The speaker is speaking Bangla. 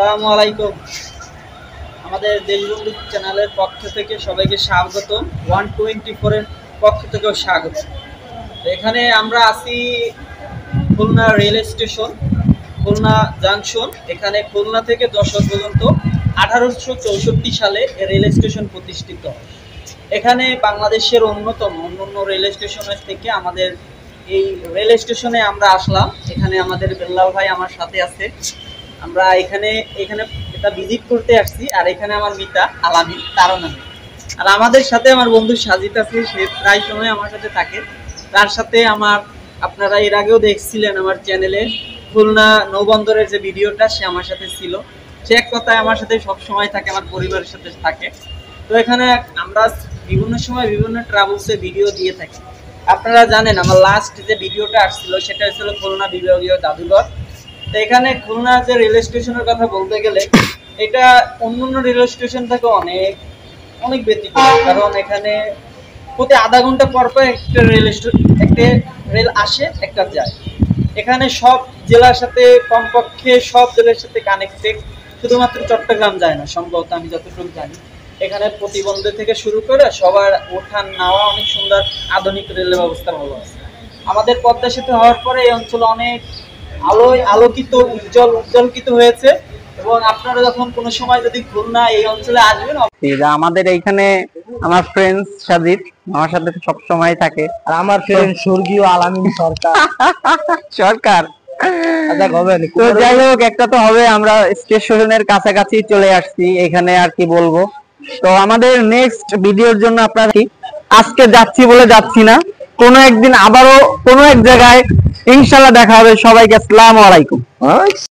আসসালামু আলাইকুম। আমাদের দেশবন্ধু চ্যানেলের পক্ষ থেকে সবাইকে স্বাগতম। 124 এর পক্ষ থেকেও স্বাগত। এখানে আমরা আছি Khulna rail station, Khulna junction. এখানে খুলনা থেকে যশোর পর্যন্ত 1864 সালে রেল স্টেশন প্রতিষ্ঠিত হয়। এখানে বাংলাদেশের অন্যান্য রেল স্টেশনের থেকে আমাদের এই রেল স্টেশনে আমরা আসলাম। এখানে আমাদের বেল্লাল ভাই আমার সাথে আছে। আমরা এখানে এটা ভিজিট করতে আসছি। আর এখানে আমার মিতা আলামিন তারও নামে। আর আমাদের সাথে আমার বন্ধু সাজিদ আছে, সে প্রায় সময় আমার সাথে থাকে। তার সাথে আপনারা এর আগেও দেখছিলেন আমার চ্যানেলে খুলনা নৌবন্দরের যে ভিডিওটা, সে আমার সাথে ছিল। সে এক কথায় আমার সাথে সব সময় থাকে, আমার পরিবারের সাথে থাকে। তো এখানে আমরা বিভিন্ন সময় বিভিন্ন ট্রাভেলসে ভিডিও দিয়ে থাকি। আপনারা জানেন আমার লাস্ট যে ভিডিওটা আসছিল সেটা ছিল খুলনা বিভাগীয় জাদুঘর। তো এখানে খুলনা যে রেল স্টেশনের কথা বলতে গেলে এটা অন্যান্য রেল স্টেশন থেকে অনেক অনেক ব্যতিক্রম। কারণ এখানে প্রতি আধা ঘন্টা পর পর একটা রেল আসে, একটা যায়। এখানে সব জেলার সাথে কমপক্ষে সব জেলার সাথে কানেক্টেড, শুধুমাত্র চট্টগ্রাম যায় না সম্ভবত, আমি যতটুকু জানি। এখানে প্রতিবন্ধী থেকে শুরু করে সবার ওঠান নাওয়া অনেক সুন্দর, আধুনিক রেল ব্যবস্থা ভালো আছে। আমাদের পদ্মা সেতু হওয়ার পরে এই অঞ্চল অনেক আলোয় আলোকিত, উজ্জ্বলকিত হয়েছে। এবং আপনারা যখন কোনো সময় যদি খুলনা এই অঞ্চলে আসবেন, আমাদের এইখানে আমার ফ্রেন্ডস সাজিদ আমার সাথে সব সময় থাকে। আর আমার ফ্রেন্ড স্বর্গীয় আলামিন সরকার আচ্ছা গবেন। তো যাই হোক, একটা তো হবে, আমরা স্টেশনের কাছাকাছি চলে আসছি। এখানে আর কি বলবো। তো আমাদের নেক্সট ভিডিওর জন্য আপনারা আজকে যাচ্ছি বলে যাচ্ছি না, কোনো একদিন আবারও কোনো এক জায়গায় ইনশাআল্লাহ দেখা হবে। সবাইকে আসসালামু আলাইকুম।